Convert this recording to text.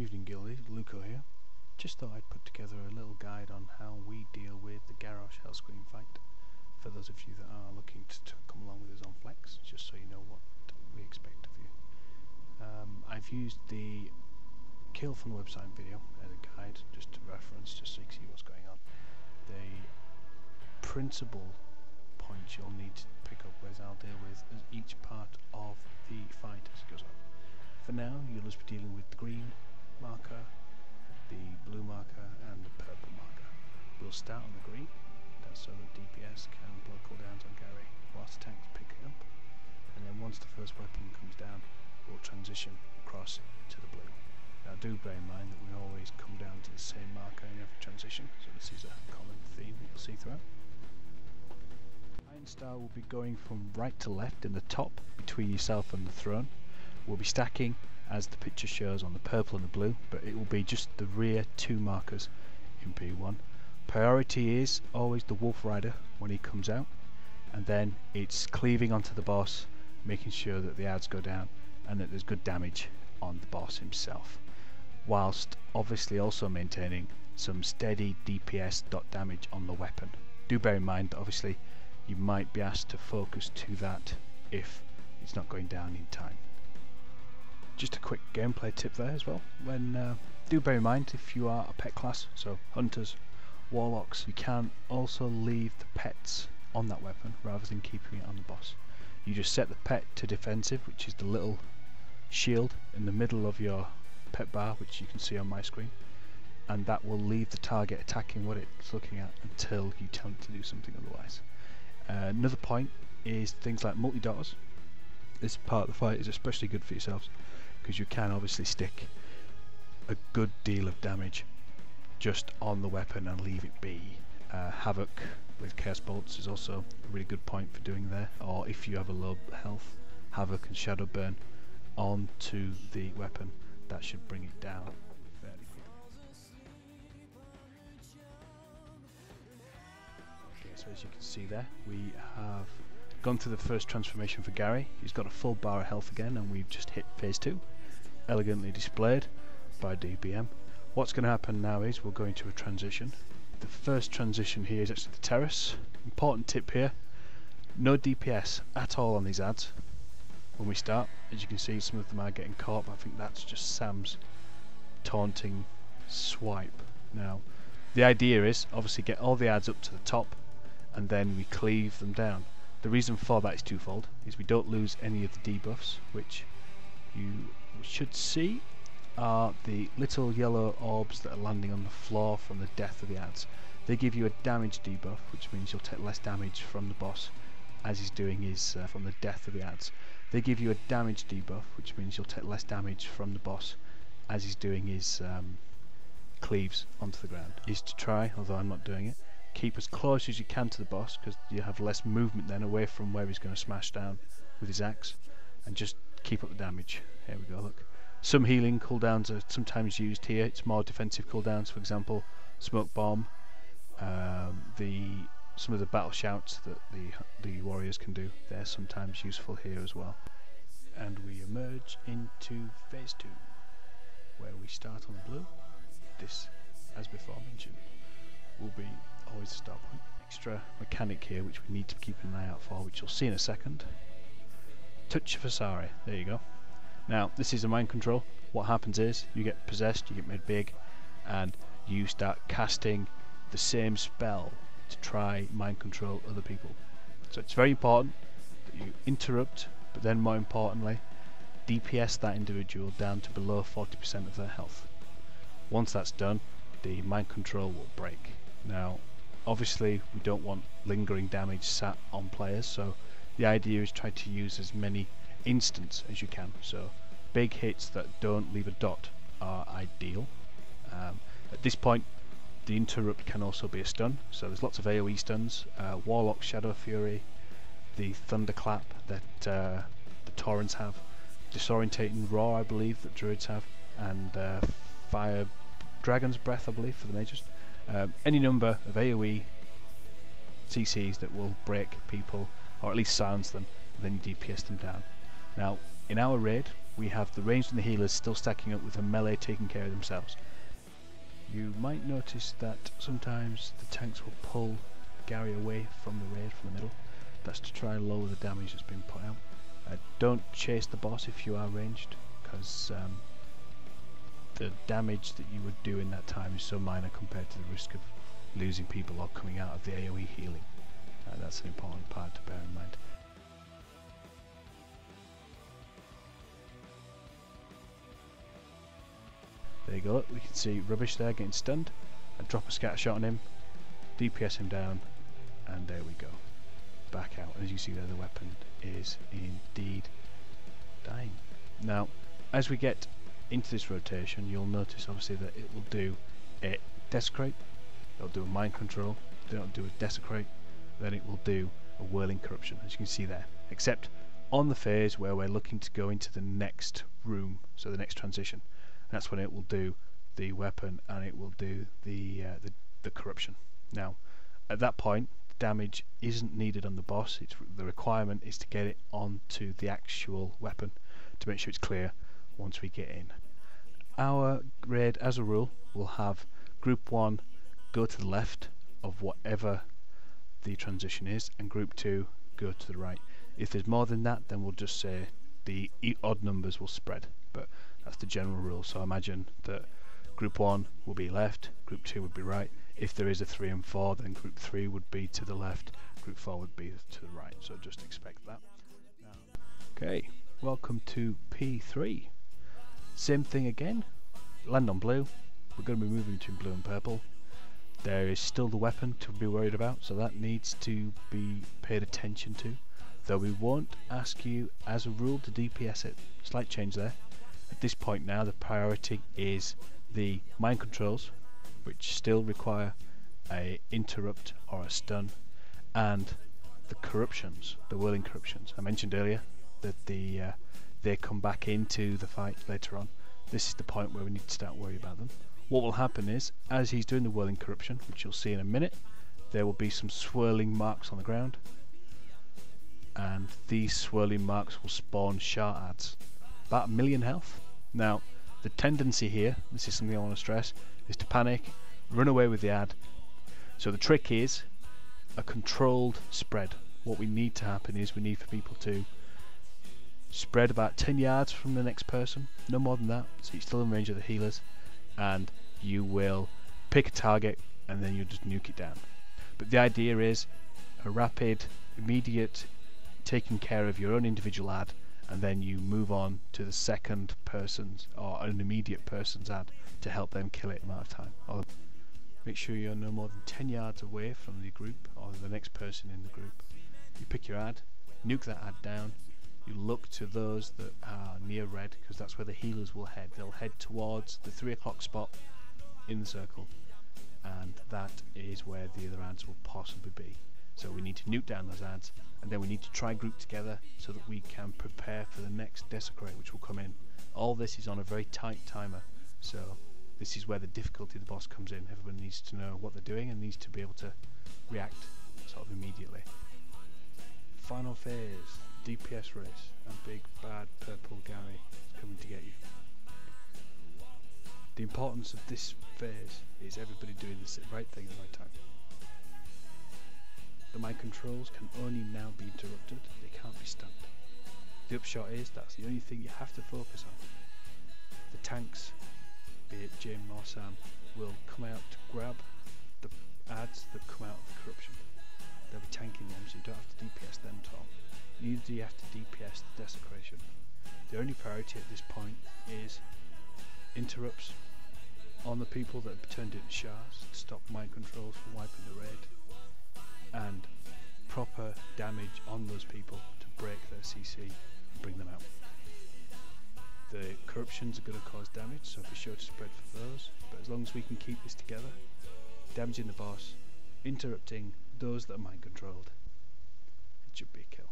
Evening Guildie, Luco here. Just thought I'd put together a little guide on how we deal with the Garrosh Hellscream fight. For those of you that are looking to come along with us on Flex, just so you know what we expect of you. I've used the Kill from the website video as a guide, just to reference, just so you can see what's going on. The principal points you'll need to pick up with, I'll deal with as each part of the fight as it goes on. For now, you'll just be dealing with the green marker, the blue marker and the purple marker. We'll start on the green, that's so that DPS can blow cooldowns on Gary whilst the tank's picking up, and then once the first weapon comes down, we'll transition across to the blue. Now do bear in mind that we always come down to the same marker in every transition, so this is a common theme that you'll see throughout. Iron Star will be going from right to left in the top between yourself and the throne. We'll be stacking as the picture shows on the purple and the blue, but it will be just the rear two markers in P1. Priority is always the Wolf Rider when he comes out, and then it's cleaving onto the boss, making sure that the ads go down and that there's good damage on the boss himself, whilst obviously also maintaining some steady DPS dot damage on the weapon. Do bear in mind that obviously you might be asked to focus to that if it's not going down in time. Just a quick gameplay tip there as well. Do bear in mind, if you are a pet class, so hunters, warlocks, you can also leave the pets on that weapon rather than keeping it on the boss. You just set the pet to defensive, which is the little shield in the middle of your pet bar, which you can see on my screen, and that will leave the target attacking what it's looking at until you tell it to do something otherwise. Another point is things like multi-doors. This part of the fight is especially good for yourselves, because you can obviously stick a good deal of damage just on the weapon and leave it be. Havoc with Chaos Bolts is also a really good point for doing there, or if you have a low health, Havoc and Shadow Burn onto the weapon, that should bring it down fairly quickly. Okay, so as you can see there, we have gone through the first transformation for Gary. He's got a full bar of health again, and we've just hit phase 2. Elegantly displayed by DBM. What's going to happen now is we'll go into a transition. The first transition here is actually the terrace. Important tip here, no DPS at all on these ads when we start. As you can see, some of them are getting caught, but I think that's just Sam's taunting swipe. Now the idea is obviously get all the ads up to the top and then we cleave them down. The reason for that is twofold, is we don't lose any of the debuffs, which you should see are the little yellow orbs that are landing on the floor from the death of the ads. They give you a damage debuff, which means you'll take less damage from the boss as he's doing his from the death of the ads. They give you a damage debuff, which means you'll take less damage from the boss as he's doing his cleaves onto the ground. Is to try, although I'm not doing it, keep as close as you can to the boss, because you have less movement then away from where he's going to smash down with his axe, and just keep up the damage. Here we go, look. Some healing cooldowns are sometimes used here. It's more defensive cooldowns, for example, smoke bomb, some of the battle shouts that the warriors can do, they're sometimes useful here as well. And we emerge into phase 2, where we start on the blue. This, as before mentioned, will be always the start point. Extra mechanic here which we need to keep an eye out for, which you'll see in a second. Touch of Asari, there you go. Now this is a mind control. What happens is you get possessed, you get made big, and you start casting the same spell to try mind control other people. So it's very important that you interrupt, but then more importantly DPS that individual down to below 40% of their health. Once that's done, the mind control will break. Now obviously we don't want lingering damage sat on players, so the idea is try to use as many instants as you can. So big hits that don't leave a dot are ideal. At this point the interrupt can also be a stun, so there's lots of AoE stuns. Warlock Shadow Fury, the Thunderclap that the Taurens have, Disorientating Roar I believe that Druids have, and Fire Dragon's Breath I believe for the mages. Any number of AoE CCs that will break people, or at least silence them, and then DPS them down. Now in our raid we have the ranged and the healers still stacking up with the melee taking care of themselves. You might notice that sometimes the tanks will pull Gary away from the raid from the middle. That's to try and lower the damage that's been put out. Don't chase the boss if you are ranged, because the damage that you would do in that time is so minor compared to the risk of losing people or coming out of the AoE healing. That's an important part to bear in mind. There you go, we can see Rubbish there getting stunned. I drop a scatter shot on him, DPS him down, and there we go. Back out. As you see there, the weapon is indeed dying. Now, as we get into this rotation, you'll notice obviously that it will do a Desecrate, it'll do a Mind Control, then it'll do a Desecrate, then it will do a Whirling Corruption, as you can see there. Except on the phase where we're looking to go into the next room, so the next transition. That's when it will do the weapon and it will do the corruption. Now, at that point, damage isn't needed on the boss. The requirement is to get it onto the actual weapon to make sure it's clear once we get in. Our raid, as a rule, will have Group 1 go to the left of whatever the transition is, and Group 2 go to the right. If there's more than that, then we'll just say the odd numbers will spread. But that's the general rule, so imagine that Group 1 will be left, Group 2 would be right. If there is a 3 and 4, then Group 3 would be to the left, Group 4 would be to the right, so just expect that. Okay, welcome to P3. Same thing again, land on blue, we're going to be moving between blue and purple. There is still the weapon to be worried about, so that needs to be paid attention to, though we won't ask you as a rule to DPS it. Slight change there. At this point now, the priority is the mind controls, which still require a interrupt or a stun, and the corruptions, the whirling corruptions. I mentioned earlier that they come back into the fight later on. This is the point where we need to start worrying about them. What will happen is, as he's doing the whirling corruption, which you'll see in a minute, there will be some swirling marks on the ground, and these swirling marks will spawn shards. About 1 million health. Now, the tendency here, this is something I want to stress, is to panic, run away with the ad. So the trick is a controlled spread. What we need to happen is we need for people to spread about 10 yards from the next person, no more than that, so you're still in range of the healers, and you will pick a target and then you just nuke it down. But the idea is a rapid, immediate taking care of your own individual ad, and then you move on to the second person's or an immediate person's ad to help them kill it in amount of time. Or make sure you're no more than 10 yards away from the group or the next person in the group. You pick your ad, nuke that ad down, you look to those that are near red, because that's where the healers will head. They'll head towards the 3 o'clock spot in the circle, and that is where the other ads will possibly be. So we need to nuke down those ads, and then we need to try group together so that we can prepare for the next Desecrate which will come in. All this is on a very tight timer, so this is where the difficulty of the boss comes in. Everyone needs to know what they're doing and needs to be able to react sort of immediately. Final phase, DPS race, and big bad purple Gary is coming to get you. The importance of this phase is everybody doing the right thing at the right time. The mind controls can only now be interrupted, they can't be stunned. The upshot is that's the only thing you have to focus on. The tanks, be it Jim or Sam, will come out to grab the ads that come out of the corruption. They'll be tanking them, so you don't have to DPS them at all. Neither do you have to DPS the desecration. The only priority at this point is interrupts on the people that have turned into shards to stop mind controls from wiping the raid, and proper damage on those people to break their CC and bring them out. The corruptions are going to cause damage, so be sure to spread for those, but as long as we can keep this together, damaging the boss, interrupting those that are mind controlled, it should be a kill.